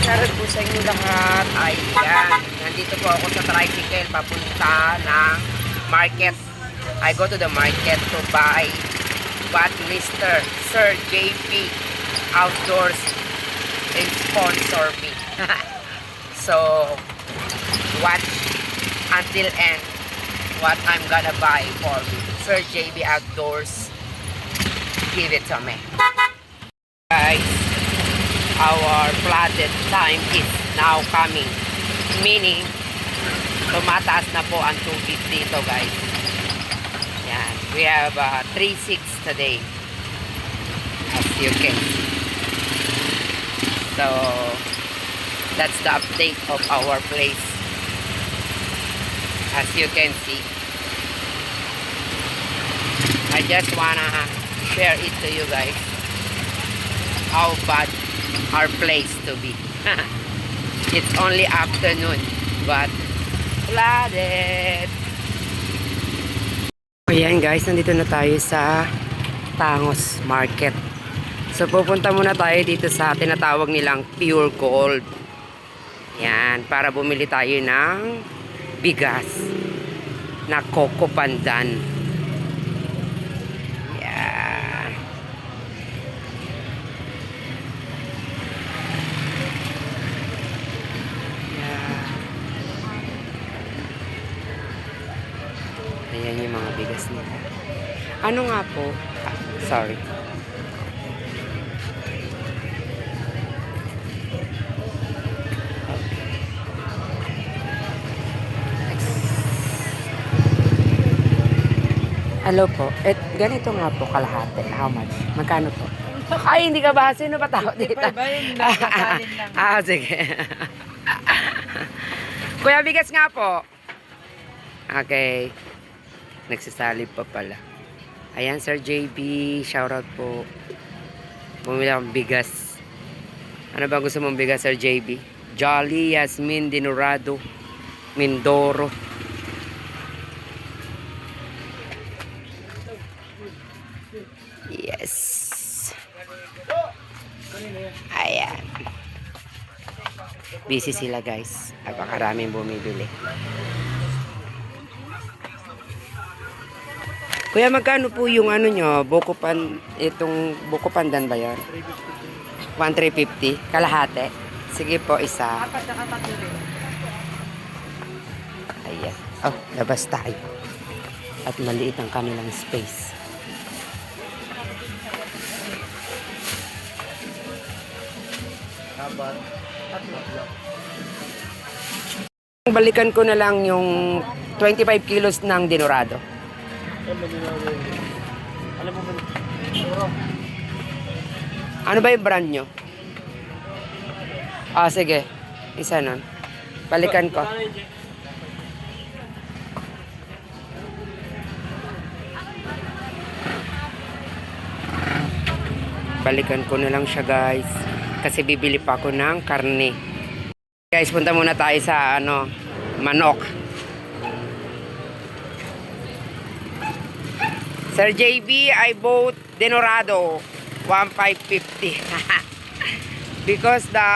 araw po sa inyo lahat. Ayan, nandito po ako sa tricycle papunta ng market. I go to the market to buy what Mr. Sir JP Outdoors and sponsor me. So, watch until end what I'm gonna buy for me. Sir JP Outdoors, give it to me. Guys, our plotted time is now coming. Meaning, tumataas na po ang tubig dito, guys. Yan. We have 3.6 today. As you can see. So, that's the update of our place. As you can see. I just wanna share it to you guys. How bad our place to be. It's only afternoon, but flooded. Ayan guys, nandito na tayo sa Tangos Market. So pupunta muna tayo dito sa tinatawag nilang Pure Gold. Yan, para bumili tayo ng bigas na Coco Pandan. Yan. Ayan yung mga bigas nila. Ano nga po? Sorry. Hello po. Ganito nga po kalahati. How much? Magkano po? Ay, hindi ka ba? Sino ba tao dito? Sige. Kuya, bigas nga po. Okay. Nagsasalib pa pala. Ayan, Sir JB. Shoutout po. Bumili akong bigas. Ano ba gusto mong bigas, Sir JB? Jolly, Yasmin, Dinurado, Mindoro. Yes. Ayan. Busy sila, guys. Napakaraming bumibili. Kuya, magkano po yung ano nyo? Itong buko pandan ba yan? 1,350. Kalahati. Sige po, isa. Ayan. Oh, labas tayo. At maliit ang kanilang space. Balikan ko na lang yung 25 kilos ng Dinurado. Ano ba yung brand nyo? Sige. Isa nun. Balikan ko. Balikan ko na lang siya, guys. Kasi bibili pa ako ng karne. Guys, punta muna tayo sa manok. Sir JB, I bought Dinurado 1,550. Because the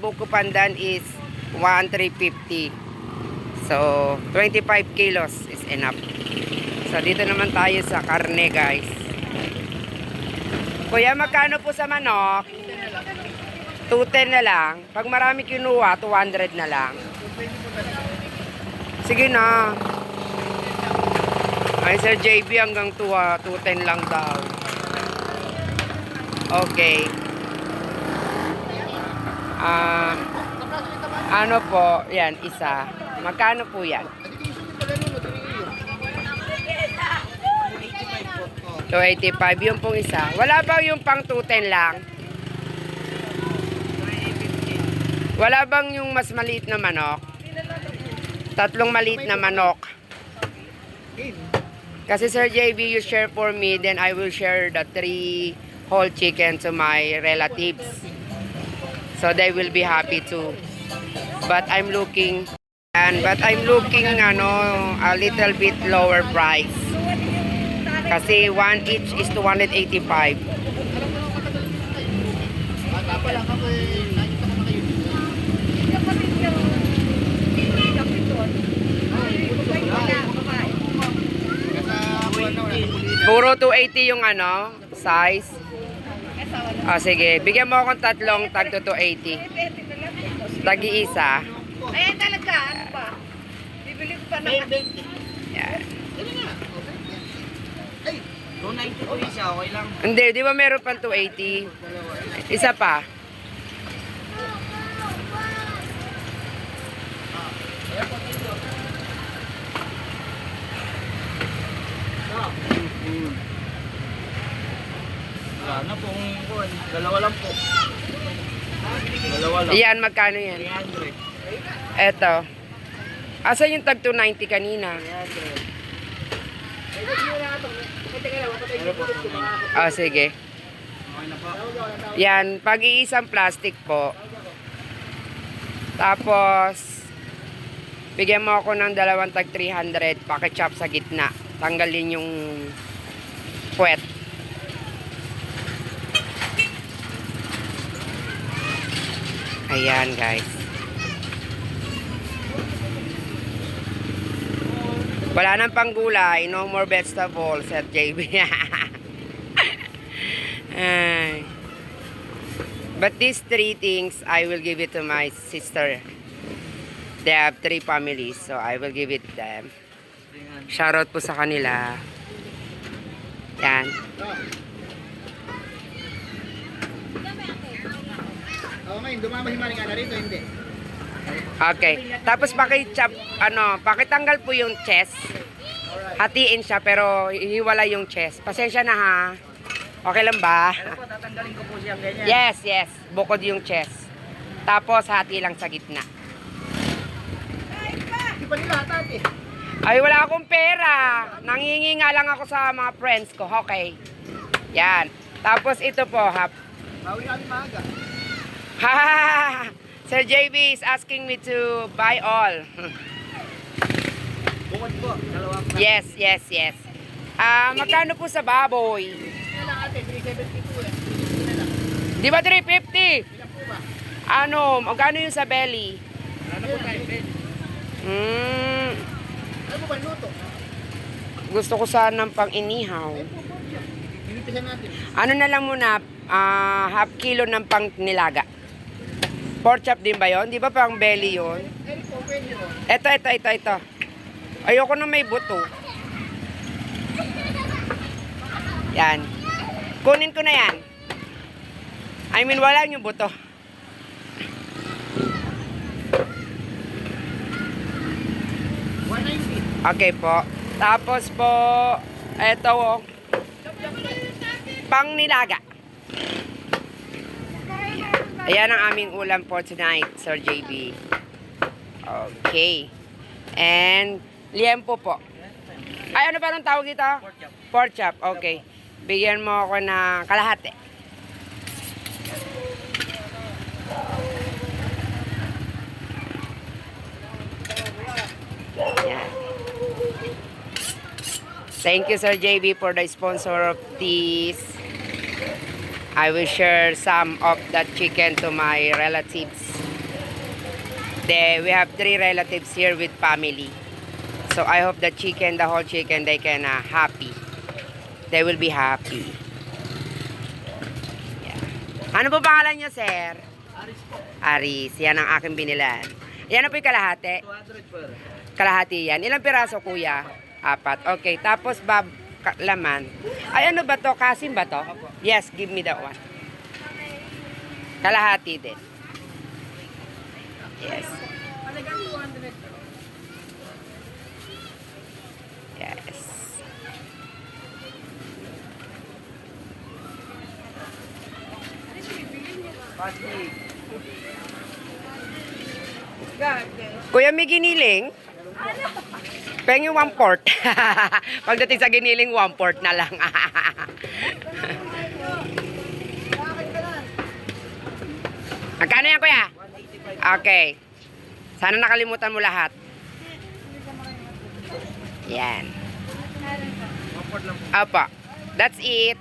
buko pandan is 1,350. So 25 kilos is enough. So dito naman tayo sa karne, guys. Kuya, magkano po sa manok? 210 na lang. Pag marami kinuha, 200 na lang. Sige na. Ay, Sir JB, hanggang 210 lang daw. Okay. Ano po? Yan, isa. Magkano po yan? 285. Yung pong isa. Wala ba yung pang 210 lang? Wala bang yung mas maliit na manok? Tatlong maliit na manok. Kasi Sir JB, you share for me, then I will share the 3 whole chicken to my relatives. So they will be happy too. But I'm looking a little bit lower price. Kasi 1 each is 285. Puro 280 yung ano, size. O sige, bigyan mo akong tatlong tag to 280. Tag-iisa. Ayan talaga, ano pa? Bibili ko pa ng... Yan. Ay, 290 po isa, okay lang. Hindi, di ba meron pang 280? Isa pa. Wala na pong kuwan. Dalawa lang po. Dalawa lang. Yan, magkano yan? 300. Eto. Asa yung tag 290 kanina? 300. O, sige. Okay na po. Yan, pag-iisang plastic po. Tapos, bigyan mo ako ng dalawang tag 300, pakichop sa gitna. Tanggalin yung puwet. Ayan, guys. Wala nang panggulay, no more vegetables at JB. Ay. But these three things, I will give it to my sister. They have 3 families, so I will give it to them. Shoutout po sa kanila. Yan. Oo ngayon, dumamahimaling nga na rito, hindi. Okay. Tapos paki-chop, pakitanggal po yung chest. Hatiin siya, pero hiwala yung chest. Pasensya na ha. Okay lang ba? Pero po, tatanggalin ko po siyang ganyan. Yes, yes. Bukod yung chest. Tapos hati lang sa gitna. Hindi pa nila hatat eh. Ay, wala akong pera. Nangingi nga lang ako sa mga friends ko. Okay. Yan. Tapos ito po, Bawi namin maaga. ha. Sir JB is asking me to buy all. Bukod po, dalawang Yes, yes, yes. Magkano po sa baboy? na lang ate, 370 po eh. Di ba 350? Ilan po ba? Magkano yung sa belly? Ano po tayo, Ben? Ano po ba luto? Gusto ko sanang pang inihaw. Ayun po po siya. Pinipisan natin. Ano na lang muna, half kilo ng pang nilaga. Pork chop din ba yon? Di ba pang belly yon? Ayun po, pwede po. Ito. Ayoko na may buto. Yan. Kunin ko na yan. I mean, wala yung buto. Okay po. Tapos po, eto, pang nilaga. Ayan ang aming ulam for tonight, Sir JB. Okay. And, liempo po. Ay, ano ba nung tawag dito? Pork chop. Okay. Bigyan mo ako ng kalahati. Yan. Thank you, Sir JB, for the sponsor of this. I will share some of that chicken to my relatives. We have 3 relatives here with family. So I hope the chicken, the whole chicken, they can happy. They will be happy. Yeah. Ano po pangalan niyo, sir? Aris po. Aris. Yan ang aking binilan. Yan na po yung kalahati. 200 per. Kalahati yan. Ilang piraso, kuya? 4. Okay. Tapos, laman. Ay, ano ba to? Kasim ba to? Yes, give me that one. Kalahati din. Yes. Yes. Kuya, may giniling? Pengi 1/4. Pagdating sa giniling, 1/4 na lang. Magkano yan, kuya? Okay. Sana nakalimutan mo lahat. Yan. Apa. That's it.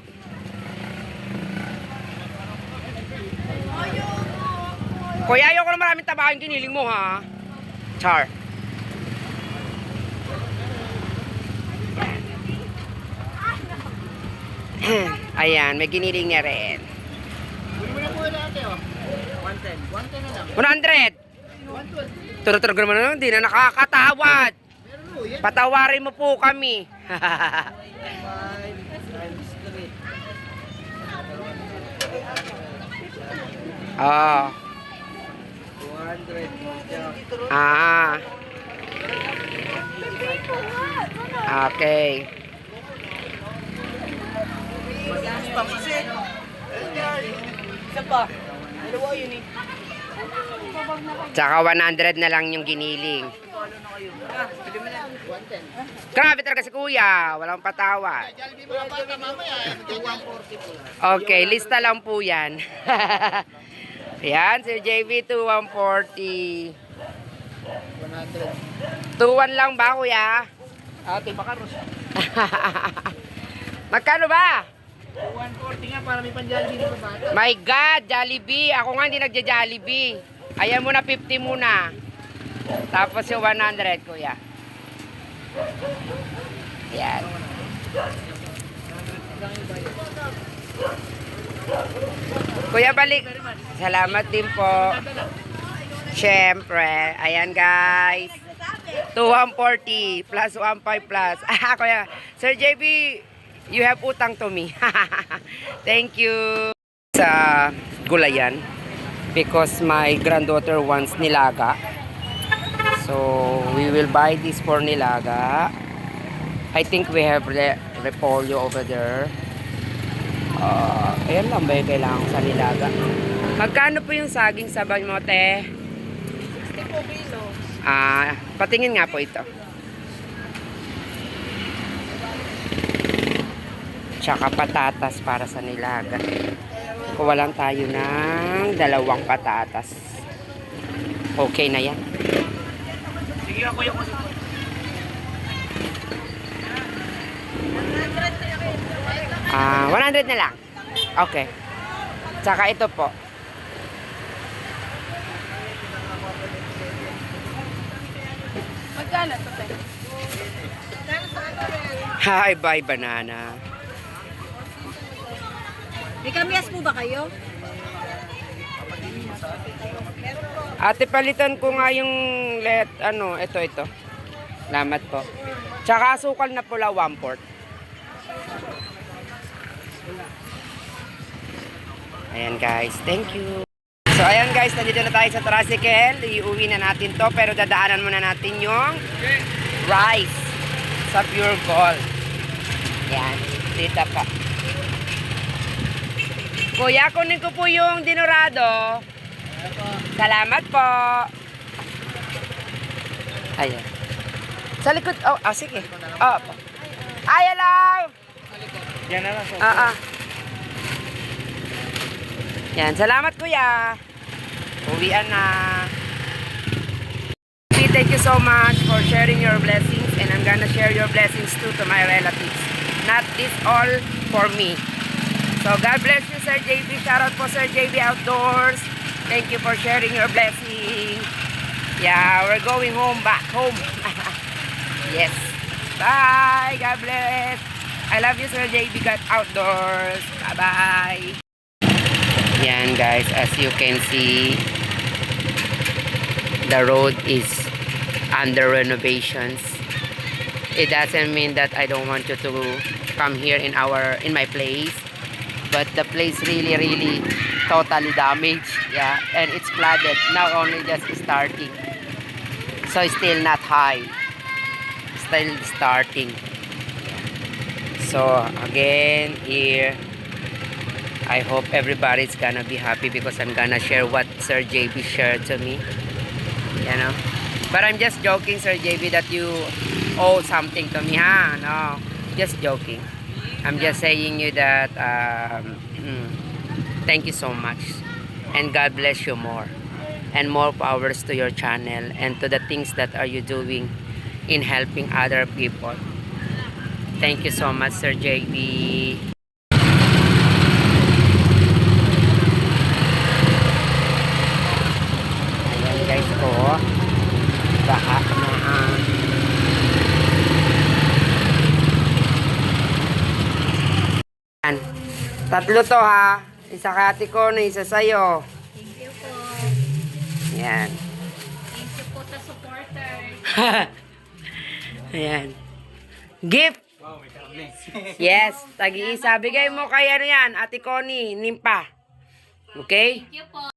Kuya, ayoko na maraming taba yung giniling mo, ha? Char. Ayan, may giniling niya rin. Kunin mo na po natin, oh. 110. 110 na lang. 100! 120. Turo-turo naman naman, hindi na nakakatawad. Meron mo, yan. Patawarin mo po kami. 5 times 3. Oh. 200. Ah. Okay. Mataas pa kasi. Isa pa. Dalawa yun eh. Tsaka 100 na lang yung giniling. Pwede mo na. 110. Grabe talaga si kuya. Walang patawad. Jollibee mga bata mamaya. 140 po lang. Okay, lista lang po yan. Yan, si JV 2140. 100. 21 lang ba kuya? Ate, baka Ros. Magkano ba? 140 nga para may pan-Jollibee mga bata. My God, Jollibee. Ako nga hindi nagja-Jollibee. Ayan muna, 50 muna. Tapos yung 100, kuya. Ayan. Kuya, balik. Salamat din po. Siyempre. Ayan, guys. 240 plus 15 plus. Kuya, Sir JB, you have utang to me. Thank you. Sa gulayan because my granddaughter wants nilaga. So, we will buy this for nilaga. I think we have repolyo over there. Ayan lang ba yung kailangan ko sa nilaga? Magkano po yung saging sa mo, te? 60 kilos. Patingin nga po ito. Tsaka patatas para sa nilaga. Kuha lang tayo ng 2 patatas. Okay na yan. Sige ako yung 100 na lang. Okay. Tsaka ito po. Magkano to, te? Hi, bye banana. May kamyas po ba kayo? Ate, palitan ko nga yung ito. Salamat po. Tsaka asukal na pula, 1/4. Ayan guys, thank you. So ayan guys, nandito na tayo sa tricycle. Iuwi na natin to, pero dadaanan muna natin yung rice sa Pure Gold. Ayan, dito pa. Kuya, kunin ko po yung dinurado. Salamat po. Ayan. Sa likod. Sige. Po. Hello. Yan na lang. Yan, salamat kuya. Uwian na. Thank you so much for sharing your blessings, and I'm gonna share your blessings too to my relatives. Not this all for me. So God bless you, Sir JB. Shout out po, Sir JB Outdoors. Thank you for sharing your blessing. Yeah, we're going back home. Yes. Bye. God bless. I love you, Sir JB Outdoors. Bye-bye. Yan guys, as you can see, the road is under renovations. It doesn't mean that I don't want you to come here in my place, but the place really totally damaged. Yeah, and it's flooded now, only just starting, so it's still not high, still starting. So again here, I hope everybody's gonna be happy because I'm gonna share what Sir JB shared to me, you know. But I'm just joking, Sir JB, that you owe something to me, huh? No, just joking. I'm just saying you that thank you so much, and God bless you more, and more powers to your channel and to the things that are you doing in helping other people. Thank you so much, Sir JB. Guys ko, baka na Yan. Tatlo to ha. Isa kay Ate Connie, isa sa'yo. Thank you po. Yan. Thank you po sa supporters. Ayan. Gift. Wow, may karne. Yes, tag-iisa. Bigay mo kay ano yan, Ate Connie, nimpa. Okay? Thank you po.